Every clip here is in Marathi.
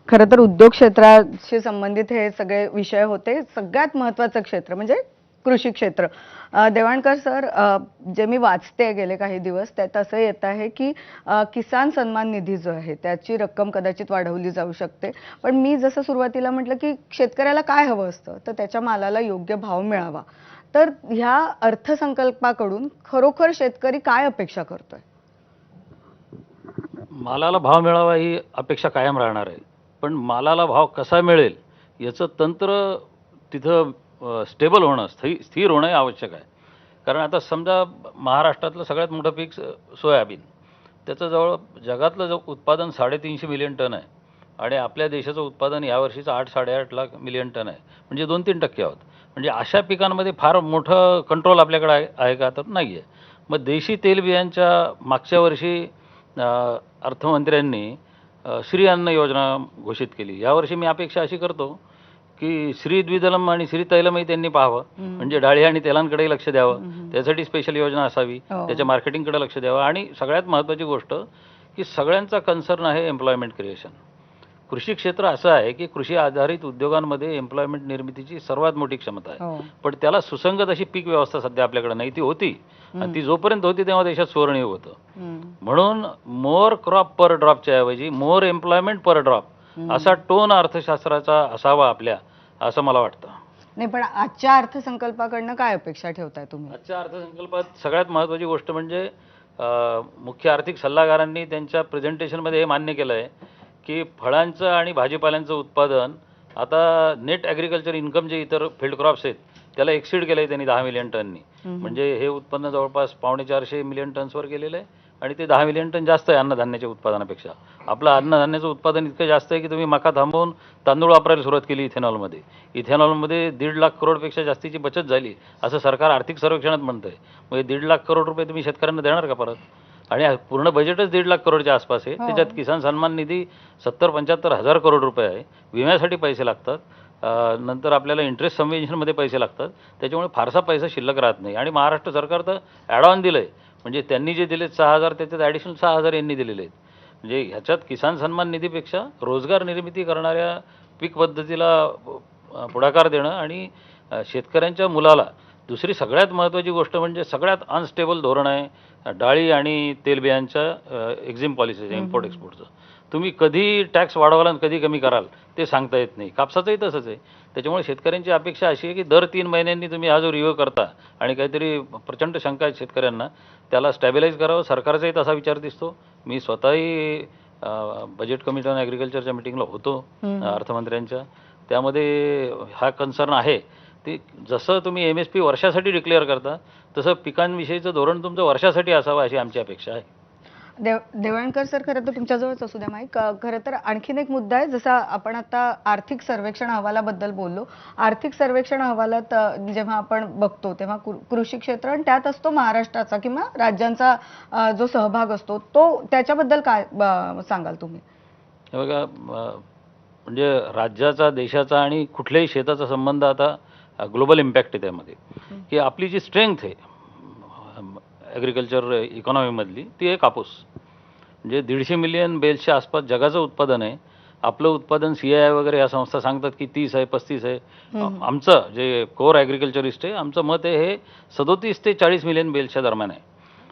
खरं तर उद्योग क्षेत्राशी संबंधित हे सगळे विषय होते. सगळ्यात महत्त्वाचं क्षेत्र म्हणजे कृषी क्षेत्र. देवाणकर सर, जे मी वाचते गेले काही दिवस त्यात असं येत आहे की किसान सन्मान निधी जो आहे त्याची रक्कम कदाचित वाढवली जाऊ शकते. पण मी जसं सुरुवातीला म्हटलं की शेतकऱ्याला काय हवं असतं तर त्याच्या मालाला योग्य भाव मिळावा. तर ह्या अर्थसंकल्पाकडून खरोखर शेतकरी काय अपेक्षा करतोय? मालाला भाव मिळावा ही अपेक्षा कायम राहणार आहे. पण मालाला भाव कसा मिळेल याचं तंत्र तिथं स्टेबल होणं, स्थिर होणं हे आवश्यक आहे. कारण आता समजा महाराष्ट्रातलं सगळ्यात मोठं पीक सोयाबीन. त्याचं जवळ जगातलं जो उत्पादन 350 मिलियन टन आहे आणि आपल्या देशाचं उत्पादन यावर्षीचं 8-8.5 लाख मिलियन टन आहे. म्हणजे 2-3% आहोत. म्हणजे अशा पिकांमध्ये फार मोठं कंट्रोल आपल्याकडे आहे का? तर नाही आहे. मग देशी तेलबियांच्या मागच्या वर्षी अर्थमंत्र्यांनी श्री अन्न योजना घोषित केली. यावर्षी मी अपेक्षा अशी करतो की श्री द्विदलम आणि श्री तैलमही त्यांनी पाहावं. म्हणजे डाळी आणि तेलांकडेही लक्ष द्यावं. त्यासाठी स्पेशल योजना असावी. त्याच्या मार्केटिंगकडे लक्ष द्यावं. आणि सगळ्यात महत्त्वाची गोष्ट की सगळ्यांचा कन्सर्न आहे एम्प्लॉयमेंट क्रिएशन. कृषी क्षेत्र असं आहे की कृषी आधारित उद्योगांमध्ये एम्प्लॉयमेंट निर्मितीची सर्वात मोठी क्षमता आहे. पण त्याला सुसंगत अशी पीक व्यवस्था सध्या आपल्याकडे नाही. ती होती आणि ती जोपर्यंत होती तेव्हा देशात सुवर्णयुग होतं. म्हणून मोर क्रॉप पर ड्रॉपच्या ऐवजी मोर एम्प्लॉयमेंट पर ड्रॉप असा टोन अर्थशास्त्राचा असावा आपल्या, असं मला वाटतं. नाही, पण आजच्या अर्थसंकल्पाकडनं काय अपेक्षा ठेवताय तुम्ही? आजच्या अर्थसंकल्पात सगळ्यात महत्त्वाची गोष्ट म्हणजे मुख्य आर्थिक सल्लागारांनी त्यांच्या प्रेझेंटेशनमध्ये हे मान्य केलं आहे की फळांचं आणि भाजीपाल्यांचं उत्पादन आता नेट ॲग्रिकल्चर इन्कम जे इतर फील्ड क्रॉप्स आहेत त्याला एक्सीड केलं आहे त्यांनी 10 मिलियन टननी. म्हणजे हे उत्पन्न जवळपास 450 मिलियन टन्सवर गेलेलं आहे आणि ते 10 मिलियन टन जास्त आहे अन्नधान्याच्या उत्पादनापेक्षा. आपलं अन्नधान्याचं उत्पादन इतकं जास्त आहे की तुम्ही मका थांबवून तांदूळ वापरायला सुरुवात केली इथेनॉलमध्ये. इथेनॉलमध्ये 1.5 लाख करोडपेक्षा जास्तीची बचत झाली असं सरकार आर्थिक सर्वेक्षणात म्हणतं आहे. मग 1.5 लाख करोड रुपये तुम्ही शेतकऱ्यांना देणार का परत? आणि पूर्ण बजेटच 1.5 लाख करोडच्या आसपास आहे. त्याच्यात किसान सन्मान निधी 70-75 हजार करोड रुपये आहे. विम्यासाठी पैसे लागतात. नंतर आपल्याला इंटरेस्ट सबव्हेन्शनमध्ये पैसे लागतात. त्याच्यामुळे फारसा पैसा शिल्लक राहत नाही. आणि महाराष्ट्र सरकार तर ॲड ऑन दिलं आहे. म्हणजे त्यांनी जे दिलेत 6,000 त्याच्यात ॲडिशनल 6,000 यांनी दिलेले आहेत. म्हणजे ह्याच्यात किसान सन्मान निधीपेक्षा रोजगार निर्मिती करणाऱ्या पीक पद्धतीला पुढाकार देणं आणि शेतकऱ्यांच्या मुलाला दुसरी सगळ्यात महत्त्वाची गोष्ट म्हणजे सगळ्यात अनस्टेबल धोरण आहे डाळी आणि तेलबियांच्या एक्झिम पॉलिसीचं, इम्पोर्ट एक्सपोर्टचं. तुम्ही कधी टॅक्स वाढवाल आणि कधी कमी कराल ते सांगता येत नाही. कापसाचंही तसंच आहे. त्याच्यामुळे शेतकऱ्यांची अपेक्षा अशी आहे की दर 3 महिन्यांनी तुम्ही हा जो रिव्ह्यू करता आणि काहीतरी प्रचंड शंका आहेत शेतकऱ्यांना त्याला स्टॅबिलाईज करावं. सरकारचाही तसा विचार दिसतो. मी स्वतःही बजेट कमिटी ऑन ॲग्रिकल्चरच्या मिटिंगला होतो अर्थमंत्र्यांच्या. त्यामध्ये हा कन्सर्न आहे. ते जसं तुम्ही MSP वर्षासाठी डिक्लेअर करता तसं पिकांविषयीचं धोरण तुमचं वर्षासाठी असावं अशी आमची अपेक्षा आहे. देवाणकर सर, खरं तर तुमच्याजवळच असू द्या माईक. खरं तर आणखीन एक मुद्दा आहे. जसा आपण आता आर्थिक सर्वेक्षण अहवालाबद्दल बोललो. आर्थिक सर्वेक्षण अहवालात जेव्हा आपण बघतो तेव्हा कृषी क्षेत्र आणि त्यात असतो महाराष्ट्राचा किंवा राज्यांचा जो सहभाग असतो तो त्याच्याबद्दल काय सांगाल तुम्ही? हे बघा, म्हणजे राज्याचा, देशाचा आणि कुठल्याही शेताचा संबंध आता ग्लोबल इम्पॅक्ट आहे त्यामध्ये. की आपली जी स्ट्रेंथ आहे ॲग्रिकल्चर इकॉनॉमीमधली ती आहे कापूस. म्हणजे 150 मिलियन बेल्सच्या आसपास जगाचं उत्पादन आहे. आपलं उत्पादन CII वगैरे या संस्था सांगतात की 30 आहे, 35 आहे. आमचं जे कोर ॲग्रिकल्चरिस्ट आहे आमचं मत आहे हे 37 ते 40 मिलियन बेल्सच्या दरम्यान आहे.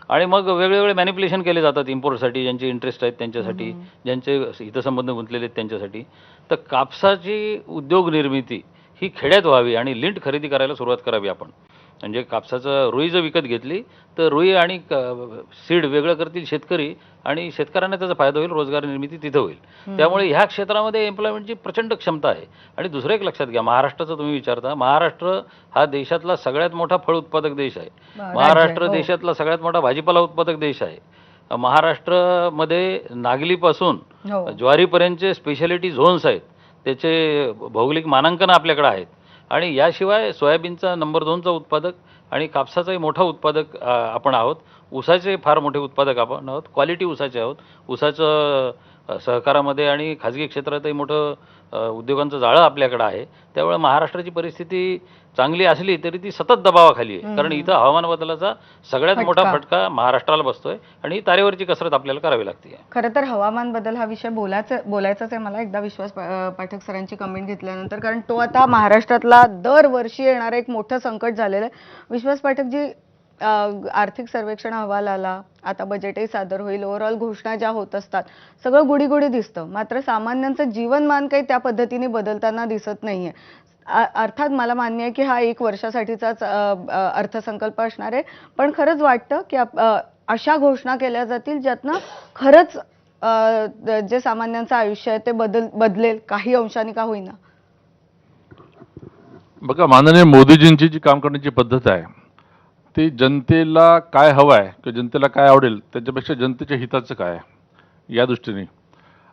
आणि मग वेगवेगळे मॅनिप्युलेशन केले जातात इम्पोर्टसाठी, ज्यांचे इंटरेस्ट आहेत त्यांच्यासाठी, ज्यांचे हितसंबंध गुंतलेले आहेत त्यांच्यासाठी. तर कापसाची उद्योग निर्मिती ही खेड्यात व्हावी आणि लिंट खरेदी करायला सुरुवात करावी आपण. म्हणजे कापसाचं रुई जर विकत घेतली तर रुई आणि सीड वेगळं करतील शेतकरी आणि शेतकऱ्यांना त्याचा फायदा होईल, रोजगार निर्मिती तिथं होईल. त्यामुळे ह्या क्षेत्रामध्ये एम्प्लॉयमेंटची प्रचंड क्षमता आहे. आणि दुसरं एक लक्षात घ्या, महाराष्ट्राचं तुम्ही विचारता, महाराष्ट्र हा देशातला सगळ्यात मोठा फळ उत्पादक देश आहे. महाराष्ट्र देशातला सगळ्यात मोठा भाजीपाला उत्पादक देश आहे. महाराष्ट्रामध्ये नागलीपासून ज्वारीपर्यंतचे स्पेशालिटी झोन्स आहेत. त्याचे भौगोलिक मानांकन आपल्याकडे आहेत. आणि याशिवाय सोयाबीनचा नंबर 2चा उत्पादक आणि कापसाचाही मोठा उत्पादक आपण आहोत. ऊसाचे फार मोठे उत्पादक आपण आहोत. क्वालिटी ऊसाचे आहोत. ऊसाचं सहकारामध्ये आणि खाजगी क्षेत्रातही मोठं उद्योगांचं जाळं आपल्याकडे आहे. त्यामुळे महाराष्ट्राची परिस्थिती चांगली असली तरी ती सतत दबावाखाली आहे. कारण इथं हवामान बदलाचा सगळ्यात मोठा फटका महाराष्ट्राला बसतोय आणि ही तारेवरची कसरत आपल्याला करावी लागते. खरं तर हवामान बदल हा विषय बोलायचाच आहे मला एकदा विश्वास पाठक सरांची कमेंट घेतल्यानंतर, कारण तो आता महाराष्ट्रातला दरवर्षी येणारं एक मोठं संकट झालेलं आहे. विश्वास पाठकजी, आर्थिक सर्वेक्षण अहवाल आला, आता बजेटही सादर होईल, ओव्हरऑल घोषणा ज्या होत असतात सगळं गुढीगुढी दिसतं, मात्र सामान्यांचं जीवनमान काही त्या पद्धतीने बदलताना दिसत नाहीये. अर्थात मला मान्य आहे की हा 1 वर्षासाठीचाच अर्थसंकल्प असणार आहे, पण खरंच वाटतं की अशा घोषणा केल्या जातील ज्यातनं खरंच जे सामान्यांचं आयुष्य आहे ते बदलेल काही अंशाने का होईना. बघा, माननीय मोदीजींची जी काम करण्याची पद्धत आहे ती जनतेला काय हवं आहे किंवा जनतेला काय आवडेल त्याच्यापेक्षा जनतेच्या हिताचं काय आहे या दृष्टीने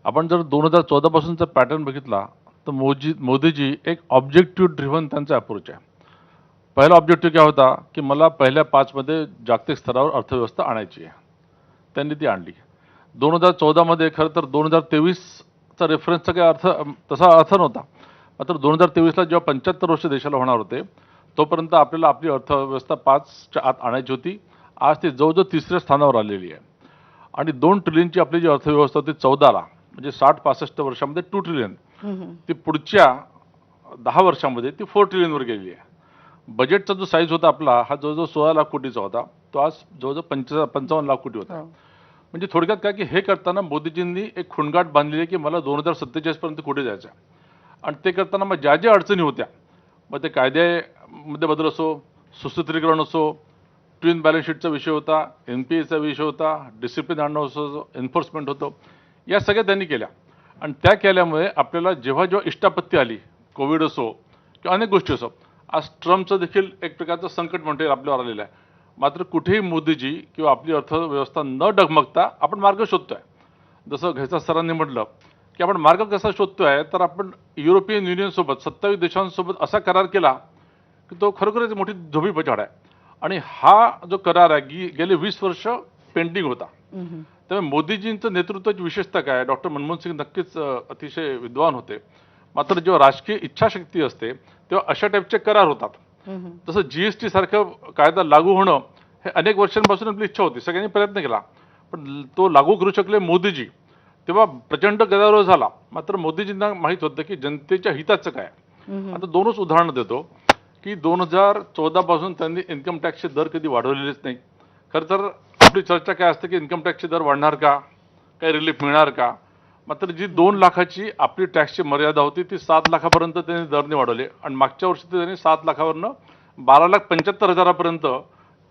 आपण जर 2014 पासूनचा पॅटर्न बघितला तर मोदीजी एक ऑब्जेक्टिव्ह ड्रिव्हन त्यांचा अप्रोच आहे. पहिला ऑब्जेक्टिव्ह काय होता की मला पहिल्या 5 मध्ये जागतिक स्तरावर अर्थव्यवस्था आणायची आहे. त्यांनी ती आणली. 2014 मध्ये खरं तर 2023चा रेफरन्सचा काही तसा अर्थ नव्हता. मात्र 2023ला जेव्हा 75 वर्ष देशाला होणार होते तोपर्यंत आपल्याला आपली अर्थव्यवस्था 5च्या आत आणायची होती. आज ती जवळजवळ 3ऱ्या स्थानावर आलेली आहे आणि 2 ट्रिलियनची आपली जी अर्थव्यवस्था होती 14ला, म्हणजे 60-65 वर्षामध्ये 2 ट्रिलियन, ती पुढच्या 10 वर्षामध्ये ती 4 ट्रिलियनवर गेलेली आहे. बजेटचा जो साईज होता आपला हा जवळजवळ 16 लाख कोटीचा होता, तो आज जवळजवळ 55 लाख कोटी होता. म्हणजे थोडक्यात काय की हे करताना मोदीजींनी एक खुणगाठ बांधलेली आहे की मला 2047 पर्यंत कुठे जायचं आहे. आणि ते करताना मग ज्या ज्या अडचणी होत्या, मग ते कायद्यामध्ये बदल असो, सुसूत्रीकरण असो, ट्विन बॅलन्स शीटचा विषय होता, NPAचा विषय होता, डिसिप्लिन आणणं असो, एन्फोर्समेंट होतं, या सगळ्या त्यांनी केल्या. आणि त्या केल्यामुळे आपल्याला जेव्हा जेव्हा इष्टापत्ती आली, कोविड असो किंवा अनेक गोष्टी असो, आज ट्रम्पचं देखील एक प्रकारचं संकट म्हणता येईल आपल्यावर आलेलं आहे. मात्र कुठेही मोदीजी किंवा आपली अर्थव्यवस्था न डगमगता आपण मार्ग शोधतोय. जसं घैसास सरांनी म्हटलं की आपण मार्ग कसा शोधतोय, तर आपण युरोपियन युनियनसोबत 27 देशांसोबत असा करार केला की तो खरोखरच मोठी धोबीपछाड आहे. आणि हा जो करार आहे गेले 20 वर्ष पेंडिंग होता. त्यामुळे मोदीजींचं नेतृत्वाची विशेषता काय, डॉक्टर मनमोहन सिंग नक्कीच अतिशय विद्वान होते. मात्र जेव्हा राजकीय इच्छाशक्ती असते तेव्हा अशा टाईपचे करार होतात. तसं GST सारखं कायदा लागू होणं हे अनेक वर्षांपासून आपली इच्छा होती, सगळ्यांनी प्रयत्न केला, पण तो लागू करू शकले मोदीजी. तेव्हा प्रचंड गदारोळ झाला. मात्र मोदीजींना माहीत होतं की जनतेच्या हिताचं काय. आता 2च उदाहरणं देतो की 2014 पासून त्यांनी इन्कम टॅक्सचे दर कधी वाढवलेलेच नाही. खरं तर आपली चर्चा काय असते की इन्कम टॅक्सचे दर वाढणार का, काही रिलीफ मिळणार का. मात्र जी 2 लाखाची आपली टॅक्सची मर्यादा होती ती 7 लाखापर्यंत त्यांनी दरने वाढवले आणि मागच्या वर्षी त्यांनी 7 लाखावरनं 12,75,000पर्यंत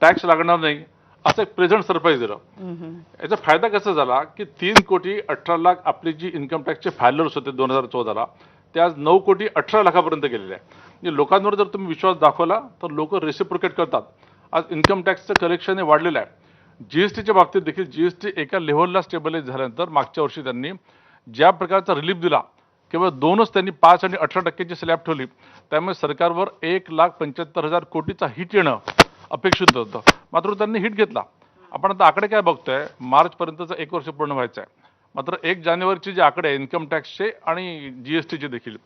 टॅक्स लागणार नाही असं एक प्रेझेंट सरप्राईज दिलं. याचा फायदा कसा झाला की 3,18,00,000 आपली जी इन्कम टॅक्सचे फायलर्स होते 2014ला ते आज 9,18,00,000पर्यंत गेलेले आहे. म्हणजे लोकांवर जर तुम्ही विश्वास दाखवला तर लोक रेसिप्रोकेट करतात. आज इन्कम टॅक्सचं कलेक्शन हे वाढलेलं आहे. GSTच्या बाबतीत देखील GST एका लेव्हलला स्टेबलाइज झाल्यानंतर मागच्या वर्षी त्यांनी ज्या प्रकारचा रिलीफ दिला, केवळ 2च त्यांनी 5 आणि 18% स्लॅब ठेवली. त्यामुळे सरकारवर 1,75,000 कोटीचा हिट येणं अपेक्षित होतं. मात्र त्यांनी हिट घेतला. आपण आता आकडे काय बघतोय, मार्चपर्यंतचं 1 वर्ष पूर्ण व्हायचं आहे. मात्र 1 जानेवारीचे जे आकडे आहे इन्कम टॅक्सचे आणि GSTचे देखील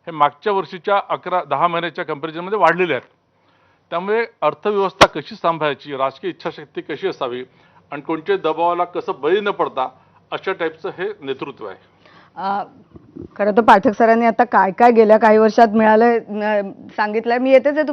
हे मागच्या वर्षीच्या 11-10 महिन्याच्या कंपॅरिझनमध्ये वाढलेले आहेत. त्यामुळे अर्थव्यवस्था कशी सांभाळायची, राजकीय इच्छाशक्ती कशी असावी आणि कोणत्याही दबावाला कसं बळी न पडता अशा टाईपचं हे नेतृत्व आहे. खरं तर पाठक सरांनी आता काय काय गेल्या काही वर्षात मिळालंय सांगितलंय. मी येतेच आहे